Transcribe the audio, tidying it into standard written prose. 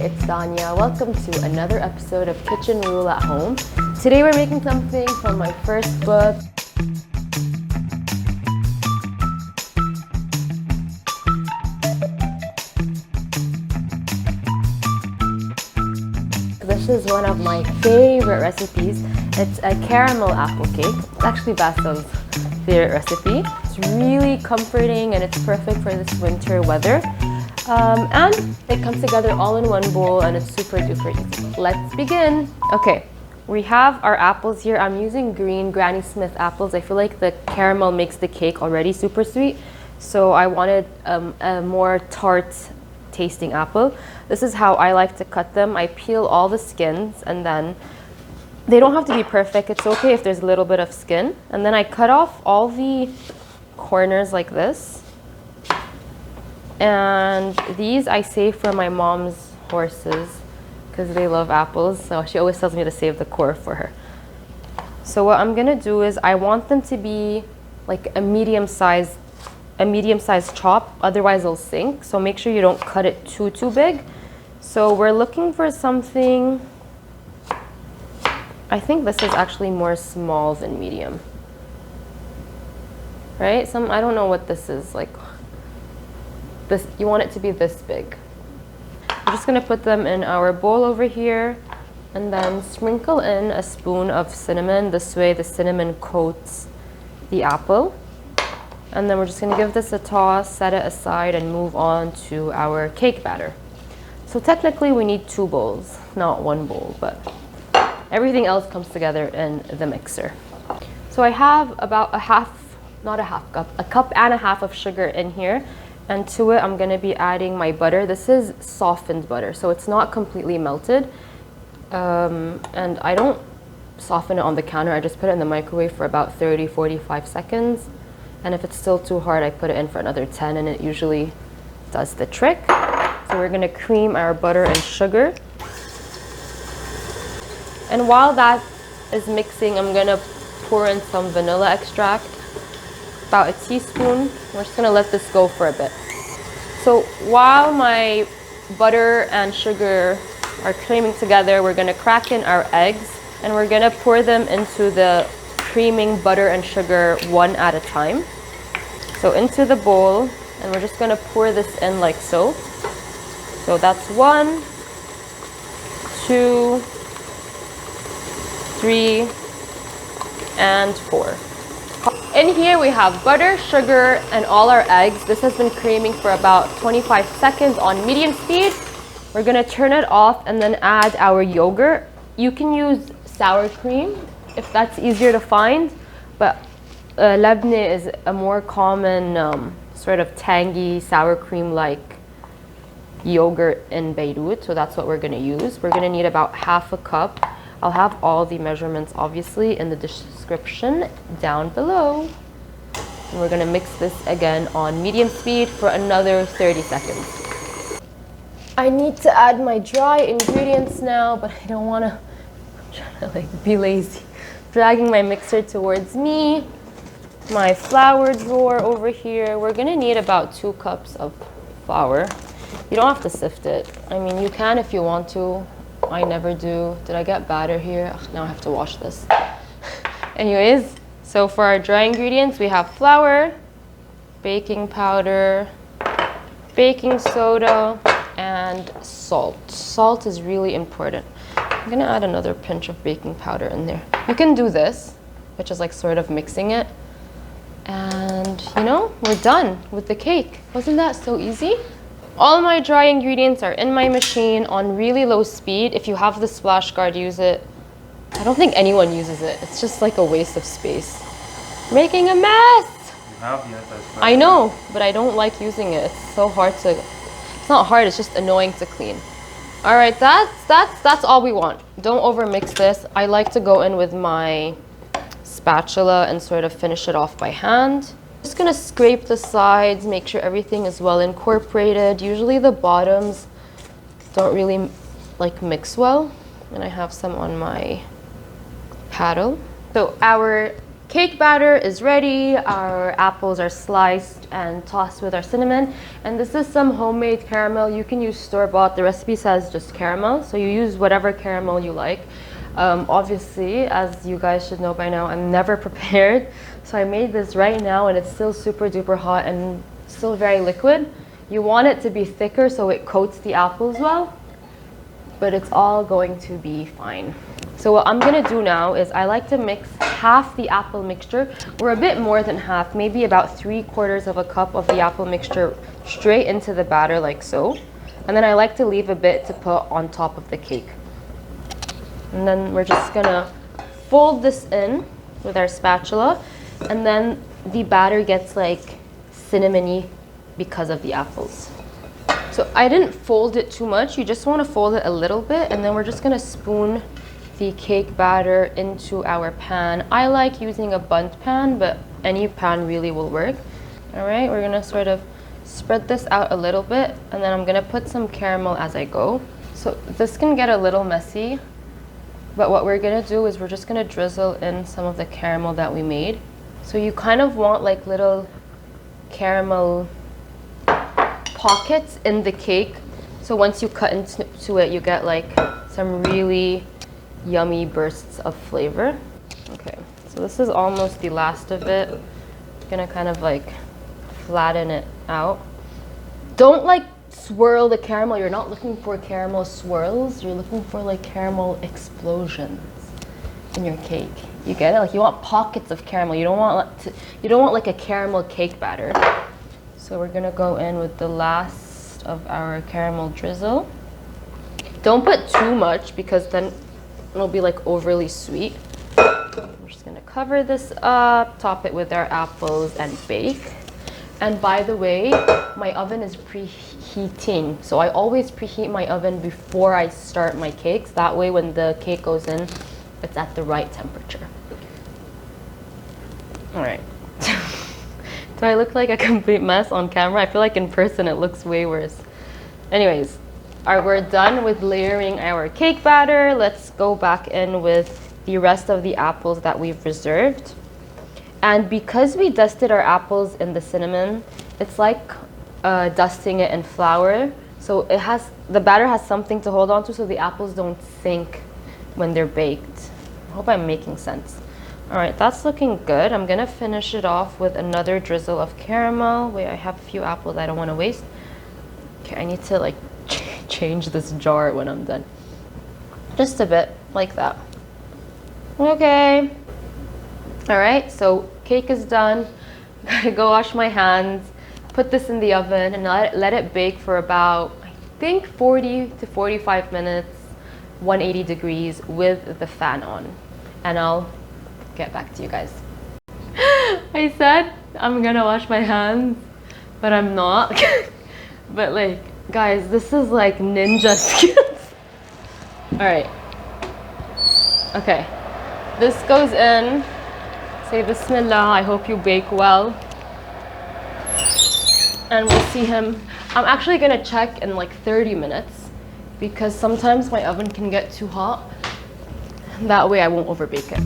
it's Danya. Welcome to another episode of Kitchenrule at Home. Today we're making something from my first book. This is one of my favorite recipes. It's a caramel apple cake. It's actually Basil's favorite recipe. It's really comforting and it's perfect for this winter weather. And it comes together all in one bowl and it's super duper easy. Let's begin. Okay, we have our apples here. I'm using green Granny Smith apples. I feel like the caramel makes the cake already super sweet. So I wanted a more tart tasting apple. This is how I like to cut them. I peel all the skins and then they don't have to be perfect. It's okay if there's a little bit of skin. And then I cut off all the corners like this. And these I save for my mom's horses because they love apples. So she always tells me to save the core for her. So what I'm gonna do is I want them to be like a medium-sized chop, otherwise it'll sink. So make sure you don't cut it too big. So we're looking for something, I think this is actually more small than medium. Right? I don't know what this is like. This, you want it to be this big. We're just gonna put them in our bowl over here and then sprinkle in a spoon of cinnamon. This way the cinnamon coats the apple. And then we're just gonna give this a toss, set it aside, and move on to our cake batter. So technically we need 2 bowls, not 1 bowl, but everything else comes together in the mixer. So I have about a cup and a half of sugar in here. And to it, I'm gonna be adding my butter. This is softened butter, so it's not completely melted. And I don't soften it on the counter. I just put it in the microwave for about 30-45 seconds. And if it's still too hard, I put it in for another 10 and it usually does the trick. So we're gonna cream our butter and sugar. And while that is mixing, I'm gonna pour in some vanilla extract, about a teaspoon. We're just gonna let this go for a bit. So while my butter and sugar are creaming together, we're gonna crack in our eggs and we're gonna pour them into the creaming butter and sugar one at a time. So into the bowl, and we're just gonna pour this in like so. So that's 1, 2, 3, and 4. In here we have butter, sugar, and all our eggs. This has been creaming for about 25 seconds on medium speed. We're gonna turn it off and then add our yogurt. You can use sour cream if that's easier to find, but labne is a more common sort of tangy sour cream-like yogurt in Beirut, so that's what we're gonna use. We're gonna need about half a cup. I'll have all the measurements obviously in the description down below. And we're gonna mix this again on medium speed for another 30 seconds. I need to add my dry ingredients now, but I don't wanna, I'm trying to like be lazy. Dragging my mixer towards me. My flour drawer over here. We're gonna need about 2 cups of flour. You don't have to sift it. I mean, you can if you want to. I never do. Did I get batter here? Ugh, now I have to wash this. Anyways, so for our dry ingredients, we have flour, baking powder, baking soda, and salt. Salt is really important. I'm gonna add another pinch of baking powder in there. You can do this, which is like sort of mixing it. And you know, we're done with the cake. Wasn't that so easy? All my dry ingredients are in my machine on really low speed. If you have the splash guard, use it. I don't think anyone uses it. It's just like a waste of space. Making a mess! You have the anti-splash. I know, but I don't like using it. It's so hard to, it's not hard, it's just annoying to clean. All right, that's all we want. Don't overmix this. I like to go in with my spatula and sort of finish it off by hand. Just gonna scrape the sides, make sure everything is well incorporated. Usually the bottoms don't really like mix well, and I have some on my paddle. So our cake batter is ready. Our apples are sliced and tossed with our cinnamon. And this is some homemade caramel. You can use store-bought. The recipe says just caramel, so you use whatever caramel you like. Obviously, as you guys should know by now, I'm never prepared. So I made this right now and it's still super duper hot and still very liquid. You want it to be thicker so it coats the apples well, but it's all going to be fine. So what I'm gonna do now is I like to mix half the apple mixture, or a bit more than half, maybe about 3/4 of a cup of the apple mixture straight into the batter like so. And then I like to leave a bit to put on top of the cake. And then we're just gonna fold this in with our spatula, and then the batter gets like cinnamony because of the apples. So I didn't fold it too much. You just want to fold it a little bit, and then we're just gonna spoon the cake batter into our pan. I like using a bundt pan, but any pan really will work. All right, we're gonna sort of spread this out a little bit, and then I'm gonna put some caramel as I go. So this can get a little messy, but what we're gonna do is we're just gonna drizzle in some of the caramel that we made. So you kind of want like little caramel pockets in the cake. So once you cut into it, you get like some really yummy bursts of flavor. Okay, so this is almost the last of it. I'm gonna kind of like flatten it out. Don't like swirl the caramel. You're not looking for caramel swirls. You're looking for like caramel explosions in your cake. You get it? Like you want pockets of caramel. You don't want like a caramel cake batter. So we're gonna go in with the last of our caramel drizzle. Don't put too much because then it'll be like overly sweet. We're just gonna cover this up, top it with our apples, and bake. And by the way, my oven is preheating. So I always preheat my oven before I start my cakes. That way when the cake goes in, it's at the right temperature. All right. Do I look like a complete mess on camera? I feel like in person it looks way worse. Anyways, we're done with layering our cake batter. Let's go back in with the rest of the apples that we've reserved. And because we dusted our apples in the cinnamon, it's like dusting it in flour. So the batter has something to hold on to so the apples don't sink when they're baked. I hope I'm making sense. All right, that's looking good. I'm gonna finish it off with another drizzle of caramel. Wait, I have a few apples I don't wanna waste. Okay, I need to like change this jar when I'm done. Just a bit, like that. Okay. All right, so cake is done. Gotta go wash my hands, put this in the oven, and let it bake for about, I think, 40 to 45 minutes, 180 degrees with the fan on. And I'll get back to you guys. I said I'm gonna wash my hands, but I'm not. But like, guys, this is like ninja skills. All right. Okay, this goes in. Say Bismillah. I hope you bake well. And we'll see him. I'm actually gonna check in like 30 minutes because sometimes my oven can get too hot. That way I won't overbake it.